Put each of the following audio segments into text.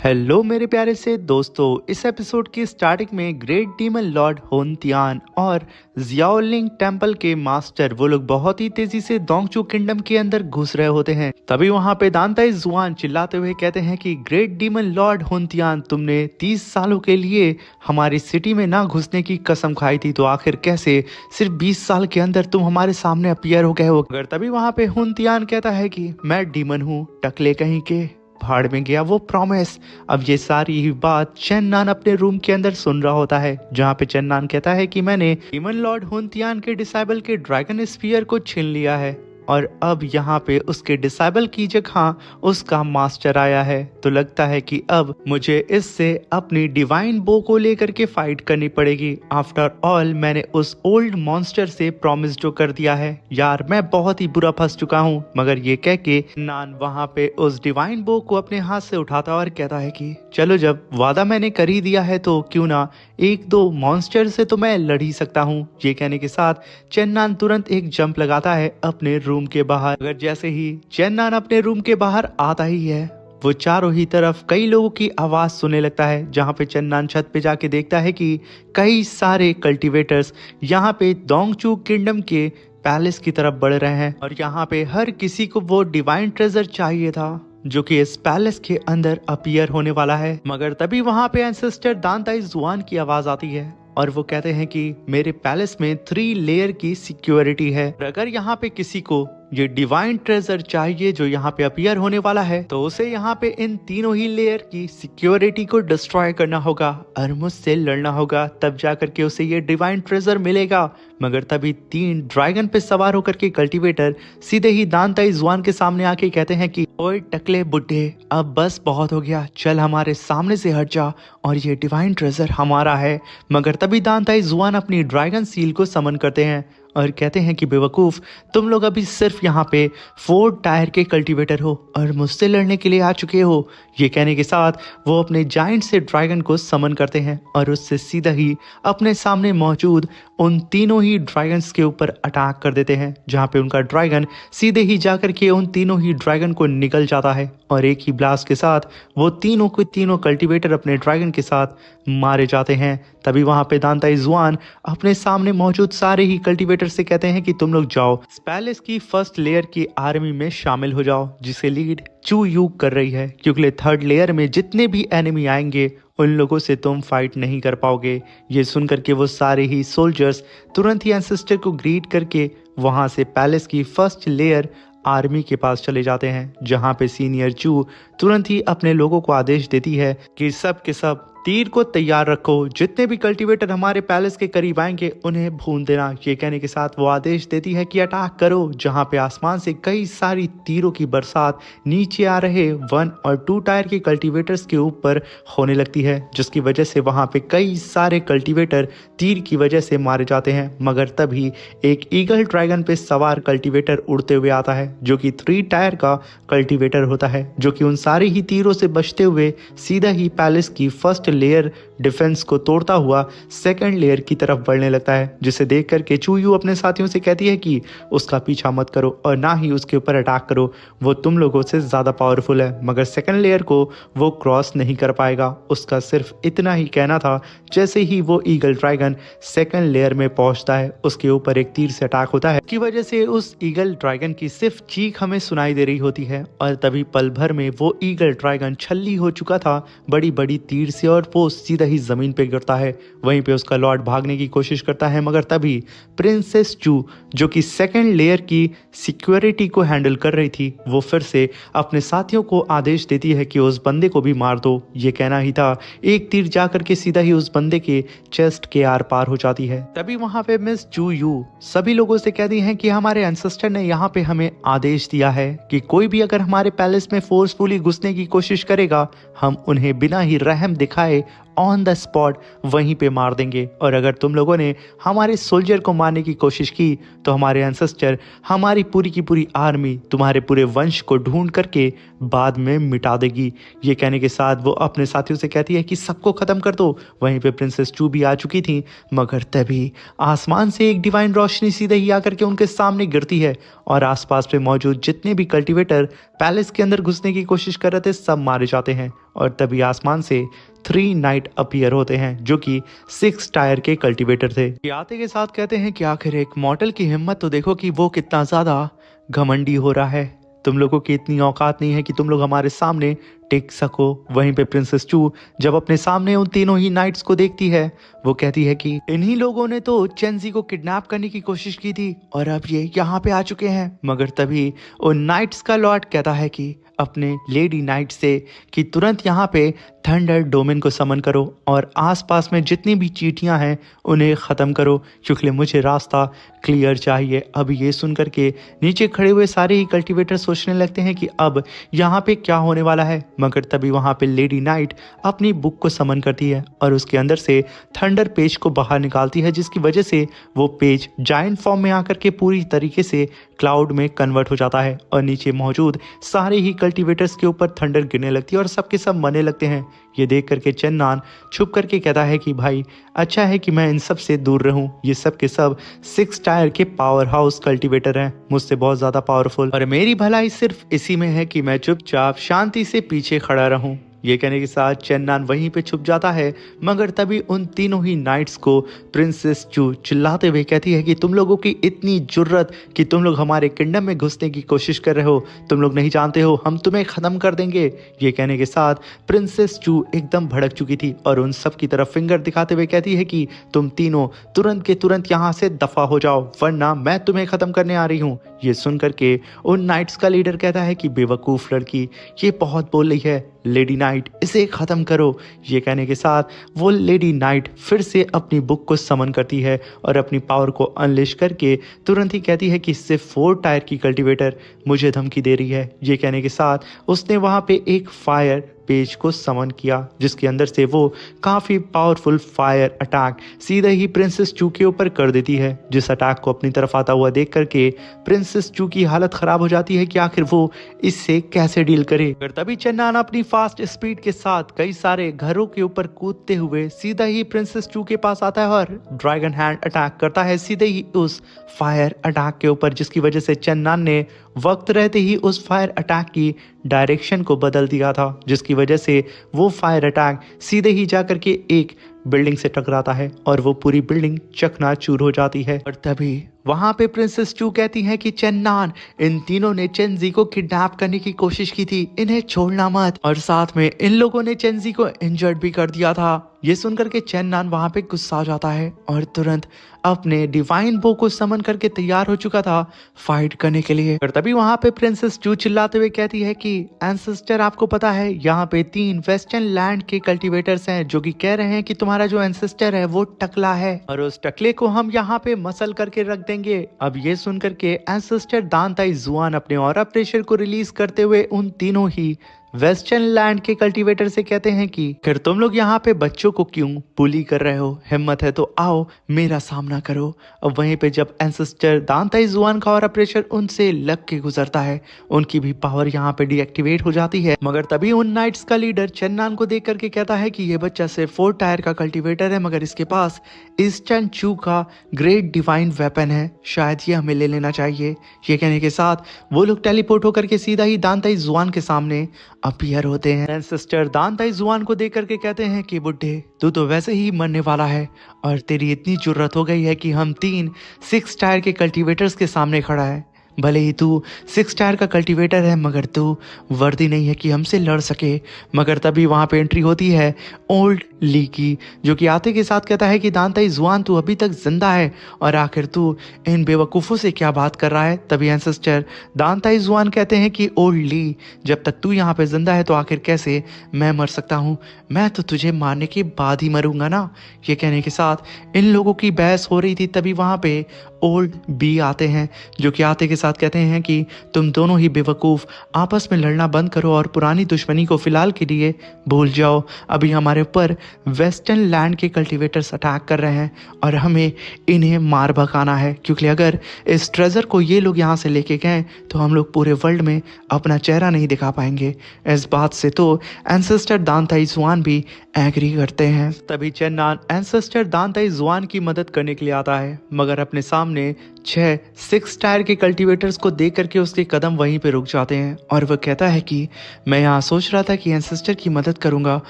Hello मेरे प्यारे से दोस्तों, इस एपिसोड की स्टार्टिंग में ग्रेट डीमन लॉर्ड होनतियान और जियाओलिंग टेम्पल के मास्टर वो लोग बहुत ही तेजी से दोंगचू किंगडम के अंदर घुस रहे होते हैं। तभी वहां पे दानताई जुआन चिल्लाते हुए कहते हैं कि ग्रेट डीमन लॉर्ड होनतियान, तुमने 30 सालों के लिए हमारी सिटी में ना घुसने की कसम खाई थी, तो आखिर कैसे सिर्फ 20 साल के अंदर तुम हमारे सामने अपीयर हो गए हो। अगर तभी वहां पे होनतियान कहता है कि मैं डीमन हूँ, टकले कहीं के, भाड़ में गया वो प्रॉमिस। अब ये सारी ही बात चेन्नान अपने रूम के अंदर सुन रहा होता है, जहाँ पे चेन्नान कहता है कि मैंने डीमन लॉर्ड होनतियान के डिसाइबल के ड्रैगन स्फीयर को छीन लिया है और अब यहाँ पे उसके डिसाइबल की जगह उसका मास्टर आया है। तो लगता है कि अब मुझे इससे अपनी डिवाइन बो को लेकर के फाइट करनी पड़ेगी। आफ्टर ऑल मैंने उस ओल्ड मॉन्स्टर से प्रॉमिस जो कर दिया है, यार मैं बहुत ही बुरा फंस चुका हूँ। मगर ये कह के नान वहाँ पे उस डिवाइन बो को अपने हाथ से उठाता और कहता है कि चलो, जब वादा मैंने कर ही दिया है तो क्यों ना एक दो मॉन्स्टर से तो मैं लड़ ही सकता हूँ। ये कहने के साथ चेन्नान तुरंत एक जंप लगाता है अपने रूम के बाहर। अगर जैसे ही चेन्नान अपने रूम के बाहर आता ही है, वो चारों ही तरफ कई लोगों की आवाज सुनने लगता है। जहाँ पे चेन्नान छत पे जाके देखता है कि कई सारे कल्टीवेटर्स यहाँ पे दोंगचू किंगडम के पैलेस की तरफ बढ़ रहे हैं और यहाँ पे हर किसी को वो डिवाइन ट्रेजर चाहिए था जो कि इस पैलेस के अंदर अपीयर होने वाला है। मगर तभी वहां पे एंसेस्टर दानताई जुआन की आवाज आती है और वो कहते हैं कि मेरे पैलेस में 3 लेयर की सिक्योरिटी है। अगर यहाँ पे किसी को ये डिवाइन ट्रेजर चाहिए जो यहाँ पे अपीयर होने वाला है, तो उसे यहाँ पे इन तीनों ही लेयर की सिक्योरिटी को डिस्ट्रॉय करना होगा और मुझसे लड़ना होगा, तब जाकर के उसे ये डिवाइन ट्रेजर मिलेगा। मगर तभी 3 ड्रैगन पे सवार होकर के कल्टीवेटर सीधे ही दानताई जुआन के सामने आके कहते हैं कि ओए टकले बुड्ढे, अब बस बहुत हो गया, चल हमारे सामने से हट जा और ये डिवाइन ट्रेजर हमारा है। मगर तभी दानताई जुआन अपनी ड्रैगन सील को समन करते हैं और कहते हैं कि बेवकूफ़, तुम लोग अभी सिर्फ यहाँ पे 4 टायर के कल्टीवेटर हो और मुझसे लड़ने के लिए आ चुके हो। ये कहने के साथ वो अपने जाइंट से ड्रैगन को समन करते हैं और उससे सीधा ही अपने सामने मौजूद उन तीनों ही ड्रैगन्स के ऊपर अटैक कर देते हैं, जहाँ पे उनका ड्रैगन सीधे ही जाकर के उन तीनों ही ड्रैगन को निकल जाता है और एक ही ब्लास्ट के साथ वो तीनों के तीनों कल्टीवेटर अपने ड्रैगन के साथ मारे जाते हैं। तभी वहां पे दानताई जुआन अपने सामने मौजूद सारे ही कल्टीवेटर से कहते हैं कि तुम लोग जाओ इस पैलेस की फर्स्ट लेयर की आर्मी में शामिल हो जाओ, जिसे लीड चू यू कर रही है, क्योंकि 3rd लेयर में जितने भी एनिमी आएंगे उन लोगों से तुम फाइट नहीं कर पाओगे। ये सुनकर के वो सारे ही सोल्जर्स तुरंत ही एंसेस्टर को ग्रीट करके वहां से पैलेस की फर्स्ट लेयर आर्मी के पास चले जाते हैं, जहां पे सीनियर चू तुरंत ही अपने लोगों को आदेश देती है कि सब के सब तीर को तैयार रखो, जितने भी कल्टीवेटर हमारे पैलेस के करीब आएंगे उन्हें भून देना। ये कहने के साथ वो आदेश देती है कि अटैक करो, जहां पे आसमान से कई सारी तीरों की बरसात नीचे आ रहे 1 और 2 टायर के कल्टीवेटर्स के ऊपर होने लगती है, जिसकी वजह से वहां पे कई सारे कल्टीवेटर तीर की वजह से मारे जाते हैं। मगर तभी एक ईगल ड्रैगन पे सवार कल्टीवेटर उड़ते हुए आता है, जो कि 3 टायर का कल्टीवेटर होता है, जो कि उन सारे ही तीरों से बचते हुए सीधा ही पैलेस की फर्स्ट लेयर डिफेंस को तोड़ता हुआ 2nd लेयर की तरफ बढ़ने लगता है, जिसे देख करके चूयू अपने साथियों से कहती है कि उसका पीछा मत करो और ना ही उसके ऊपर अटैक करो, वो तुम लोगों से ज़्यादा पावरफुल है। मगर 2nd लेयर को वो क्रॉस नहीं कर पाएगा। उसका सिर्फ इतना ही कहना था। जैसे ही वो ईगल ड्रैगन 2nd लेयर में पहुंचता है, उसके ऊपर एक तीर से अटैक होता है, की वजह से उस ईगल ड्रैगन की सिर्फ चीख हमें सुनाई दे रही होती है और तभी पल भर में वो ईगल ड्रैगन छल्ली हो चुका था बड़ी बड़ी तीर से और वो सीधा ही जमीन पे गिरता है। वहीं पे उसका लॉर्ड भागने की कोशिश करता है, मगर तभी प्रिंसेस चू, जो कि 2nd लेयर की सिक्योरिटी को हैंडल कर रही थी, वो फिर से अपने साथियों को आदेश देती है कि उस बंदे को भी मार दो। ये कहना ही था, एक तीर जाकर के सीधा ही उस बंदे के चेस्ट के आर पार हो जाती है। तभी वहां पे मिस चू यू सभी लोगों से कहती हैं कि हमारे एंसेस्टर ने यहाँ पे हमें आदेश दिया है कि कोई भी अगर हमारे पैलेस में फोर्सफुली घुसने की कोशिश करेगा, हम उन्हें बिना ही रहम दिखाए ऑन द स्पॉट वहीं पे मार देंगे, और अगर तुम लोगों ने हमारे सोल्जर को मारने की कोशिश की तो हमारे एंसेस्टर हमारी पूरी की पूरी आर्मी तुम्हारे पूरे वंश को ढूंढ करके बाद में मिटा देगी। ये कहने के साथ वो अपने साथियों से कहती है कि सबको खत्म कर दो। वहीं पे प्रिंसेस चू भी आ चुकी थी, मगर तभी आसमान से एक डिवाइन रोशनी सीधे ही आकर के उनके सामने गिरती है और आसपास पे मौजूद जितने भी कल्टीवेटर पैलेस के अंदर घुसने की कोशिश कर रहे थे सब मारे जाते हैं। और तभी आसमान से 3 नाइट अपीयर होते हैं जो कि 6 टायर के कल्टीवेटर थे। ये आते के साथ कहते हैं कि आखिर एक मॉडल की हिम्मत तो देखो कि वो कितना ज्यादा घमंडी हो रहा है। तुम लोगों की इतनी औकात नहीं है कि तुम लोग हमारे सामने टिक सको। वहीं पे प्रिंसेस चू जब अपने सामने उन तीनों ही नाइट्स को देखती है, वो कहती है कि इन्हीं लोगों ने तो चेंजी को किडनैप करने की कोशिश की थी और अब ये यहाँ पे आ चुके हैं। मगर तभी उन नाइट्स का लॉर्ड कहता है कि अपने लेडी नाइट से कि तुरंत यहाँ पे थंडर डोमेन को समन करो और आसपास में जितनी भी चींटियां हैं उन्हें ख़त्म करो, क्योंकि मुझे रास्ता क्लियर चाहिए। अब ये सुन करके नीचे खड़े हुए सारे ही कल्टीवेटर सोचने लगते हैं कि अब यहाँ पे क्या होने वाला है। मगर तभी वहाँ पे लेडी नाइट अपनी बुक को समन करती है और उसके अंदर से थंडर पेज को बाहर निकालती है, जिसकी वजह से वो पेज जायंट फॉर्म में आकर के पूरी तरीके से क्लाउड में कन्वर्ट हो जाता है और नीचे मौजूद सारे ही कल्टीवेटर्स के ऊपर थंडर गिरने लगती है और सबके सब मरने लगते हैं। ये देख करके चेन्नन छुप करके कहता है कि भाई अच्छा है कि मैं इन सब से दूर रहूं। ये सब के सब 6 टायर के पावर हाउस कल्टीवेटर हैं, मुझसे बहुत ज्यादा पावरफुल, और मेरी भलाई सिर्फ इसी में है कि मैं चुपचाप शांति से पीछे खड़ा रहूं। ये कहने के साथ चेन्नन वहीं पे छुप जाता है। मगर तभी उन तीनों ही नाइट्स को प्रिंसेस चू चिल्लाते हुए कहती है कि तुम लोगों की इतनी जुर्रत कि तुम लोग हमारे किंगडम में घुसने की कोशिश कर रहे हो, तुम लोग नहीं जानते हो हम तुम्हें खत्म कर देंगे। ये कहने के साथ प्रिंसेस चू एकदम भड़क चुकी थी और उन सब की तरफ फिंगर दिखाते हुए कहती है कि तुम तीनों तुरंत के तुरंत यहाँ से दफा हो जाओ, वरना मैं तुम्हें खत्म करने आ रही हूँ। ये सुन करके उन नाइट्स का लीडर कहता है कि बेवकूफ लड़की, ये बहुत बोल रही है, लेडी नाइट इसे खत्म करो। ये कहने के साथ वो लेडी नाइट फिर से अपनी बुक को समन करती है और अपनी पावर को अनलिश करके तुरंत ही कहती है कि इससे 4 टायर की कल्टीवेटर मुझे धमकी दे रही है। ये कहने के साथ उसने वहां पे एक फायर पेज को समन किया, जिसके अंदर से वो काफी पावरफुल फायर अटैक सीधे ही प्रिंसेस चू के ऊपर कर देती है। जिस अटैक को अपनी तरफ आता हुआ देख करके प्रिंसेस चू की हालत खराब हो जाती है कि आखिर वो इससे कैसे डील करे। पर तभी चेन्नन अपनी फास्ट स्पीड के साथ कई सारे घरों के ऊपर कूदते हुए सीधा ही प्रिंसेस चू के पास आता है और ड्रैगन हैंड अटैक करता है सीधे ही उस फायर अटैक के ऊपर, जिसकी वजह से चेन्नन ने वक्त रहते ही उस फायर अटैक की डायरेक्शन को बदल दिया था, जिसकी वजह से वो फायर अटैक सीधे ही जाकर के एक बिल्डिंग से टकराता है और वो पूरी बिल्डिंग चकनाचूर हो जाती है। और तभी वहां पे प्रिंसेस चू कहती है कि चेन्नन, इन तीनों ने चेंजी को किडनैप करने की कोशिश की थी, इन्हें छोड़ना मत, और साथ में इन लोगों ने चेंजी को इंजर्ड भी कर दिया था। ये सुनकर के चेन्नन वहां पे गुस्सा आ जाता है और तुरंत अपने डिवाइन बो को समन करके तैयार हो चुका था फाइट करने के लिए। और तभी वहां पे प्रिंसेस चू चिल्लाते हुए कहती है कि एंसेस्टर, आपको पता है यहाँ पे 3 वेस्टर्न लैंड के कल्टीवेटर्स हैं जो कि कह रहे हैं कि तुम्हारा जो एंसेस्टर है वो टकला है और उस टकले को हम यहाँ पे मसल करके रख देंगे। अब ये सुनकर के एंसेस्टर दानताई जुआन अपने ऑरा प्रेशर को रिलीज करते हुए उन तीनों ही वेस्टर्न लैंड के कल्टीवेटर से कहते हैं कि फिर तुम लोग यहाँ पे बच्चों को क्यों बुली कर रहे हो, हिम्मत है तो आओ मेरा सामना करो। अब वहीं पे जब एंसेस्टर दानताई जुआन का ऑरा प्रेशर उनसे लग के गुजरता है, उनकी भी पावर यहाँ पे डीएक्टिवेट हो जाती है। मगर तभी उन नाइट्स का लीडर चेन्नन को देख करके कहता है कि ये बच्चा सिर्फ 4 टायर का कल्टीवेटर है, मगर इसके पास ईस्टर्न चू का ग्रेट डिवाइन वेपन है, शायद ये हमें ले लेना चाहिए। ये कहने के साथ वो लोग टेलीपोर्ट होकर के सीधा ही दानताई जुआन के सामने अपीयर होते हैं। एंसेस्टर दानताई जुआन को देख करके कहते हैं कि बुड्ढे, तू तो वैसे ही मरने वाला है और तेरी इतनी जुर्रत हो गई है कि हम 3 6 टायर के कल्टीवेटर्स के सामने खड़ा है। भले ही तू 6 टायर का कल्टीवेटर है, मगर तू वर्दी नहीं है कि हमसे लड़ सके। मगर तभी वहां पे एंट्री होती है ओल्ड ली की, जो कि आते के साथ कहता है कि दानताई जुआन, तू अभी तक जिंदा है और आखिर तू इन बेवकूफ़ों से क्या बात कर रहा है। तभी एंसेस्टर दानताई जुआन कहते हैं कि ओल्ड ली, जब तक तू यहाँ पे जिंदा है तो आखिर कैसे मैं मर सकता हूँ, मैं तो तुझे मारने के बाद ही मरूंगा ना। ये कहने के साथ इन लोगों की बहस हो रही थी, तभी वहाँ पे ओल्ड बी आते हैं, जो कि आते के साथ कहते हैं कि तुम दोनों ही बेवकूफ़ आपस में लड़ना बंद करो और पुरानी दुश्मनी को फिलहाल के लिए भूल जाओ। अभी हमारे ऊपर वेस्टर्न लैंड के कल्टीवेटर्स अटैक कर रहे हैं और हमें इन्हें मार भगाना है, क्योंकि अगर इस ट्रेजर को ये लोग यहाँ से लेके गए तो हम लोग पूरे वर्ल्ड में अपना चेहरा नहीं दिखा पाएंगे। इस बात से तो एंसेस्टर दान ताई जुआन भी एग्री करते हैं। तभी चेन्नान एंसेस्टर दान ताई जुआन की मदद करने के लिए आता है, मगर अपने सामने 6 टायर के कल्टीवेटर्स को देख करके उसके कदम वहीं पे रुक जाते हैं और वह कहता है कि मैं यहाँ सोच रहा था कि एंसेस्टर की मदद करूंगा,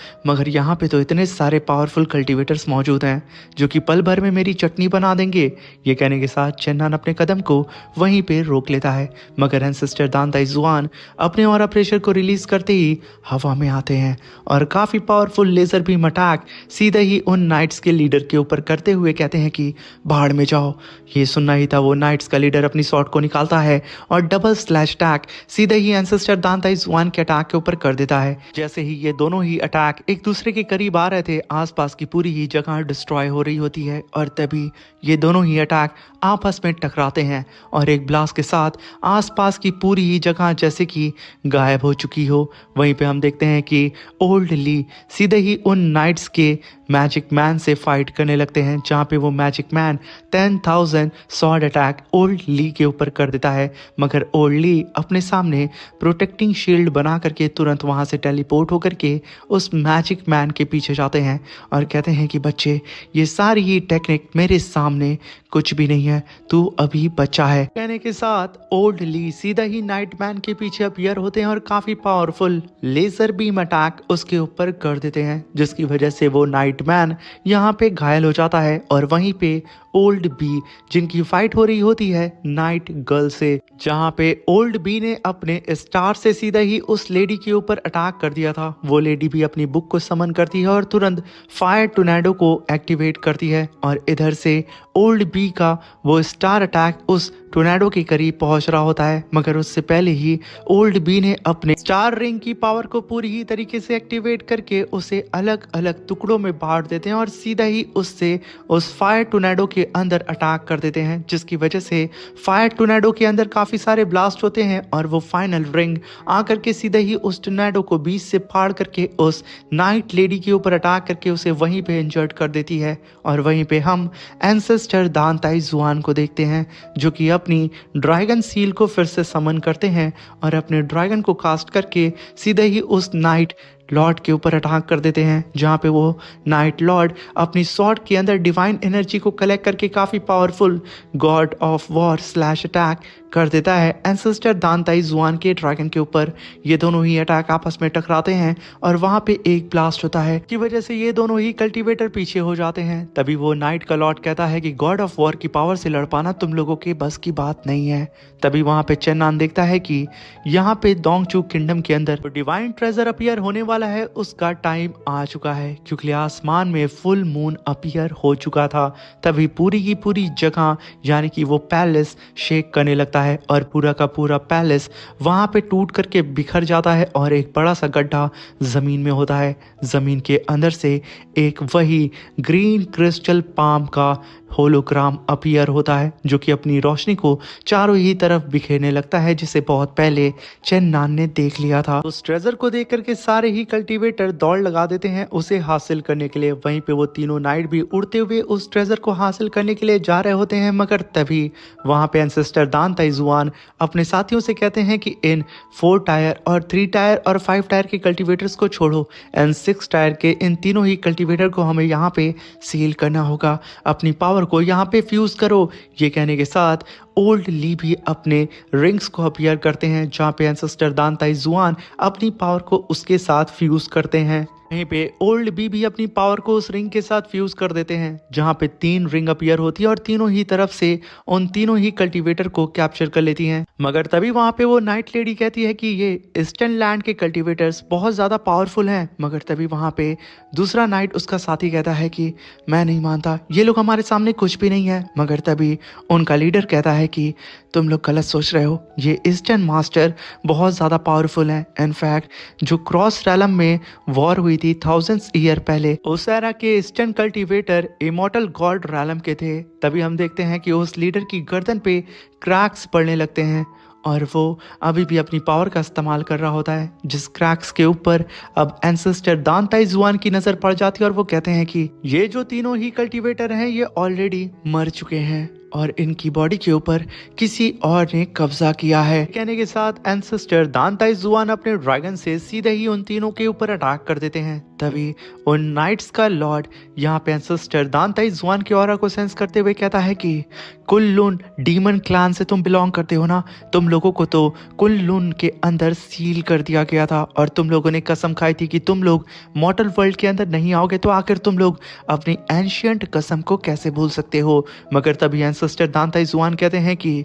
मगर यहाँ पे तो इतने सारे पावरफुल कल्टीवेटर्स मौजूद हैं जो कि पल भर में मेरी चटनी बना देंगे। ये कहने के साथ चेन्नान अपने कदम को वहीं पे रोक लेता है, मगर एंसेस्टर दान ताई जुआन अपने ऑरा प्रेशर को रिलीज करते ही हवा में आते हैं और काफ़ी पावरफुल लेजर बीम अटैक सीधे ही उन नाइट्स के लीडर के ऊपर करते हुए कहते हैं कि भाड़ में जाओ। ये सुनना ही था, वो नाइट्स का लीडर अपनी शॉट को निकालता है और डबल स्लैश अटैक सीधे ही एंसेस्टर दान ताई जुआन के अटैक के ऊपर कर देता है। जैसे ही ये दोनों ही अटैक एक दूसरे के करीब आ रहे थे, आसपास की पूरी ही जगह डिस्ट्रॉय हो रही होती है और तभी ये दोनों ही अटैक आपस में टकराते हैं और एक ब्लास्ट के साथ आसपास की पूरी ही जगह जैसे कि गायब हो चुकी हो। वहीं पे हम देखते हैं कि ओल्ड ली सीधे ही उन नाइट्स के मैजिक मैन से फाइट करने लगते हैं, जहाँ पे वो मैजिक मैन 10,000 सॉर्ड अटैक ओल्ड ली के ऊपर कर देता है, मगर ओल्ड ली अपने सामने प्रोटेक्टिंग शील्ड बना करके तुरंत वहाँ से टेलीपोर्ट होकर के उस मैजिक मैन के पीछे जाते हैं और कहते हैं कि बच्चे, ये सारी ही टेक्निक मेरे सामने कुछ भी नहीं है, तू अभी बच्चा है। कहने के साथ ओल्ड ली सीधा ही नाइट मैन के पीछे अपीयर होते हैं और काफी पावरफुल लेजर बीम अटैक उसके ऊपर कर देते हैं, जिसकी वजह से वो नाइट मैन यहाँ पे घायल हो जाता है और वहीं पे ओल्ड बी जिनकी फाइट हो रही होती है नाइट गर्ल से, जहाँ पे ओल्ड बी ने अपने स्टार से सीधा ही उस लेडी के ऊपर अटैक कर दिया था। वो लेडी भी अपनी बुक को समन करती है और तुरंत फायर टोर्नेडो को एक्टिवेट करती है और इधर से ओल्ड बी का वो स्टार अटैक उस टोर्नेडो के करीब पहुंच रहा होता है, मगर उससे पहले ही ओल्ड बी ने अपने स्टार रिंग की पावर को पूरी ही तरीके से एक्टिवेट करके उसे अलग अलग टुकड़ों में बांट देते हैं और सीधा ही उससे उस फायर टोर्नेडो के अंदर अटैक कर देते हैं, जिसकी वजह से फायर टोर्नेडो के अंदर काफी सारे ब्लास्ट होते हैं और वो फाइनल रिंग आकर के सीधे ही उस टोर्नेडो को बीच से फाड़ करके उस नाइट लेडी के ऊपर अटैक करके उसे वहीं पे इंजर्ड कर देती है। और वहीं पे हम एंसेस्टर दान ताई जुआन को देखते हैं, जो कि अपनी ड्रैगन सील को फिर से समन करते हैं और अपने ड्रैगन को कास्ट करके सीधे ही उस नाइट लॉर्ड के ऊपर अटैक कर देते हैं, जहाँ पे वो नाइट लॉर्ड अपनी स्वॉर्ड के अंदर डिवाइन एनर्जी को कलेक्ट करके काफ़ी powerful God of war slash attack कर देता है एंसेस्टर दान ताई जुआन के ड्रैगन के ऊपर। ये दोनों ही अटैक आपस में टकराते हैं और वहाँ पे एक ब्लास्ट होता है, की वजह से ये दोनों ही कल्टीवेटर पीछे हो जाते हैं। तभी वो नाइट का लॉर्ड कहता है कि गॉड ऑफ वॉर की पावर से लड़ पाना तुम लोगों के बस की बात नहीं है। तभी वहाँ पे चेन्नान देखता है कि यहाँ पे दोंगचू किंगडम के अंदर डिवाइन ट्रेजर अपीयर होने वाला है, उसका टाइम आ चुका है, क्योंकि आसमान में फुल मून अपीयर हो चुका था। तभी पूरी की पूरी जगह यानी कि वो पैलेस शेक करने लगता है और पूरा का पूरा पैलेस वहां पे टूट करके बिखर जाता है और एक बड़ा सा गड्ढा जमीन में होता है। जमीन के अंदर से एक वही ग्रीन क्रिस्टल पाम का होलोग्राम अपीयर होता है, जो कि अपनी रोशनी को चारों ही तरफ बिखेरने लगता है, जिसे बहुत पहले चेन्नान ने देख लिया था। उस ट्रेजर को देख करके सारे ही कल्टीवेटर दौड़ लगा देते हैं उसे हासिल करने के लिए। वहीं पे वो तीनों नाइट भी उड़ते हुए उस ट्रेजर को हासिल करने के लिए जा रहे होते हैं, मगर तभी वहां पे एंसेस्टर दान ताई जुआन अपने साथियों से कहते हैं कि इन 4 टायर और 3 टायर और 5 टायर के कल्टीवेटर्स को छोड़ो, एंड 6 टायर के इन तीनों ही कल्टीवेटर को हमें यहाँ पे सील करना होगा, अपनी पावर को यहाँ पे फ्यूज करो। ये कहने के साथ ओल्ड ली भी अपने रिंग्स को अपीयर करते हैं, जहाँ पे एंसेस्टर दान ताई जुआन अपनी पावर को उसके साथ फ्यूज करते हैं। वहीं पे ओल्ड बी भी अपनी पावर को उस रिंग के साथ फ्यूज कर देते हैं, जहां पे 3 रिंग अपीयर होती है और तीनों ही तरफ से उन तीनों ही कल्टीवेटर को कैप्चर कर लेती हैं। मगर तभी वहां पे वो नाइट लेडी कहती है कि ये ईस्टर्न लैंड के कल्टीवेटर्स बहुत ज्यादा पावरफुल हैं। मगर तभी वहां पे दूसरा नाइट उसका साथी कहता है कि मैं नहीं मानता, ये लोग हमारे सामने कुछ भी नहीं है। मगर तभी उनका लीडर कहता है है कि तुम लोग गलत सोच रहे हो, ये ईस्टर्न मास्टर बहुत ज़्यादा पावरफुल हैं। इनफैक्ट जो क्रॉस रैलम में वॉर हुई थी थाउजेंड्स ईयर पहले, उस एरा के eastern cultivator immortal God realm के थे। तभी हम देखते हैं कि उस लीडर की गर्दन पे क्रैक्स पड़ने लगते हैं और वो अभी भी अपनी पावर का इस्तेमाल कर रहा होता है, जिस क्रैक्स के ऊपर अब एंसेस्टर दान ताई जुआन की नजर पड़ जाती है और वो कहते हैं कि ये जो तीनों ही कल्टीवेटर हैं ये ऑलरेडी मर चुके हैं और इनकी बॉडी के ऊपर किसी और ने कब्जा किया है। कहने के साथ एंसेस्टर दान ताई जुआन अपने ड्रैगन से सीधे ही उन तीनों के ऊपर अटैक कर देते हैं। तभी उन नाइट्स का लॉर्ड यहाँ पे एंसेस्टर दान ताई जुआन के ऑरा को सेंस करते हुए कहता है कि कुन-लुन डीमन क्लैन से तुम बिलोंग करते हो ना, तुम लोगों को तो कुन-लुन के अंदर सील कर दिया गया था और तुम लोगों ने कसम खाई थी कि तुम लोग मॉर्टल वर्ल्ड के अंदर नहीं आओगे, तो आखिर तुम लोग अपनी एंशिएंट कसम को कैसे भूल सकते हो। मगर तभी एंसेस्टर दान ताई जुआन कहते हैं कि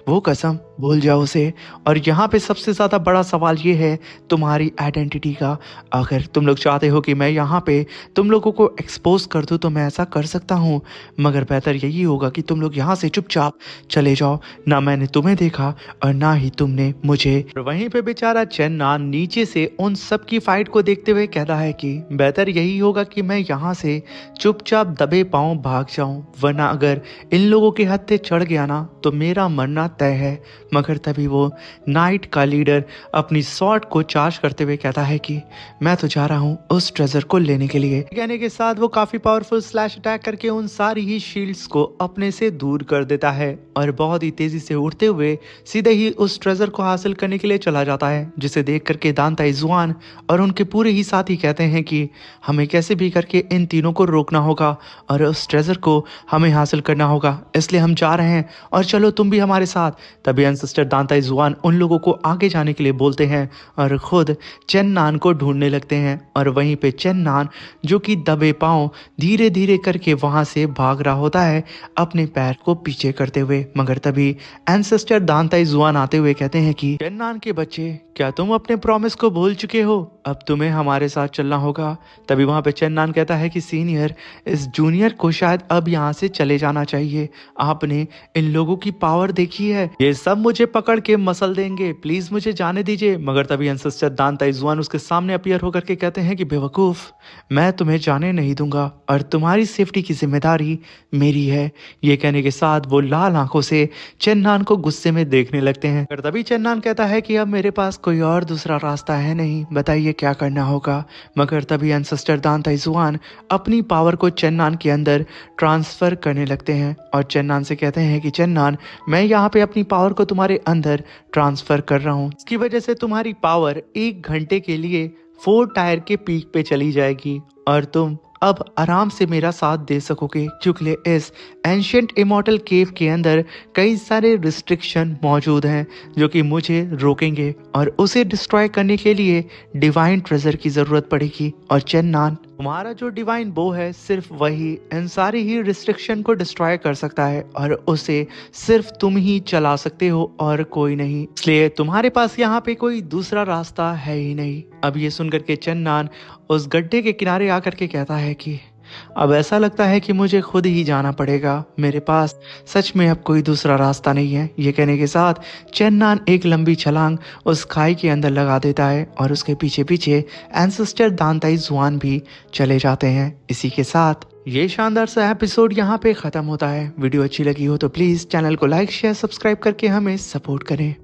वो कसम भूल जाओ उसे। और यहाँ पे सबसे ज़्यादा बड़ा सवाल ये है तुम्हारी आइडेंटिटी का। अगर तुम लोग चाहते हो कि मैं यहाँ पे तुम लोगों को एक्सपोज कर दूँ तो मैं ऐसा कर सकता हूँ, मगर बेहतर यही होगा कि तुम लोग यहाँ से चुपचाप चले जाओ। ना मैंने तुम्हें देखा और ना ही तुमने मुझे। वहीं पे बेचारा चेन्नान नीचे से उन सब की फाइट को देखते हुए कहता है कि बेहतर यही होगा कि मैं यहाँ से चुपचाप दबे पाँव भाग जाऊँ, वरना अगर इन लोगों के हत्थे चढ़ गया ना तो मेरा मरना तय है। मगर तभी वो नाइट का लीडर अपनी स्वॉर्ड को चार्ज करते हुए कहता है कि मैं तो जा रहा हूँ उस ट्रेजर को लेने के लिए। कहने के साथ वो काफी पावरफुल स्लैश अटैक करके उन सारी ही शील्ड्स को अपने से दूर कर देता है और बहुत ही तेजी से उड़ते हुए सीधे ही उस ट्रेजर को हासिल करने के लिए चला जाता है, जिसे देख करके दान ताई जुआन और उनके पूरे ही साथी कहते हैं कि हमें कैसे भी करके इन तीनों को रोकना होगा और उस ट्रेजर को हमें हासिल करना होगा, इसलिए हम जा रहे हैं और चलो तुम भी हमारे साथ। तभी एंसेस्टर दान ताई जुआन उन लोगों को आगे जाने के लिए बोलते हैं और खुद चेन्नान को ढूंढने लगते हैं। और वहीं पे चेन्नान जो कि दबे पांव धीरे धीरे करके वहां से भाग रहा होता है अपने पैर को पीछे करते हुए। मगर तभी एंसेस्टर दान ताई जुआन आते हुए कहते हैं कि चेन्नान के बच्चे, क्या तुम अपने प्रॉमिस को भूल चुके हो? अब तुम्हें हमारे साथ चलना होगा। तभी वहां पे चेन्नान कहता है कि सीनियर, इस जूनियर को शायद अब यहाँ से चले जाना चाहिए। आपने इन लोगों की पावर देखी है, ये सब मुझे पकड़ के मसल देंगे, प्लीज मुझे जाने दीजिए। मगर तभी एंसेस्टर दान ताई जुआन उसके सामने अपीयर होकर के कहते हैं कि बेवकूफ, मैं तुम्हें जाने नहीं दूंगा और तुम्हारी सेफ्टी की जिम्मेदारी मेरी है। ये कहने के साथ वो लाल आंखों से चेन्नान को गुस्से में देखने लगते हैं। मगर तभी चेन्नान कहता है कि अब मेरे पास कोई और दूसरा रास्ता है नहीं, बताइए क्या करना होगा। मगर तभी एंसेस्टर दान ताई जुआन अपनी पावर को चेन्नान के अंदर ट्रांसफर करने लगते हैं और चेन्नान से कहते हैं कि चेन्नान, मैं यहाँ पे अपनी पावर को तुम्हारे अंदर ट्रांसफर कर रहा हूँ। इसकी वजह से तुम्हारी पावर 1 घंटे के लिए 4 टायर के पीक पे चली जाएगी और तुम अब आराम से मेरा साथ दे सकोगे, क्योंकि इस एंशिएंट इमॉर्टल केव के अंदर कई सारे रिस्ट्रिक्शन मौजूद हैं जो कि मुझे रोकेंगे और उसे डिस्ट्रॉय करने के लिए डिवाइन ट्रेजर की ज़रूरत पड़ेगी। और चेन्नान, तुम्हारा जो डिवाइन बो है सिर्फ वही इन सारी ही रिस्ट्रिक्शन को डिस्ट्रॉय कर सकता है और उसे सिर्फ तुम ही चला सकते हो और कोई नहीं, इसलिए तुम्हारे पास यहाँ पे कोई दूसरा रास्ता है ही नहीं। अब ये सुनकर के चेन्नान उस गड्ढे के किनारे आकर के कहता है कि अब ऐसा लगता है कि मुझे खुद ही जाना पड़ेगा, मेरे पास सच में अब कोई दूसरा रास्ता नहीं है। ये कहने के साथ चेन्नान एक लंबी छलांग उस खाई के अंदर लगा देता है और उसके पीछे पीछे एंसेस्टर दान ताई जुआन भी चले जाते हैं। इसी के साथ ये शानदार सा एपिसोड यहाँ पे ख़त्म होता है। वीडियो अच्छी लगी हो तो प्लीज़ चैनल को लाइक शेयर सब्सक्राइब करके हमें सपोर्ट करें।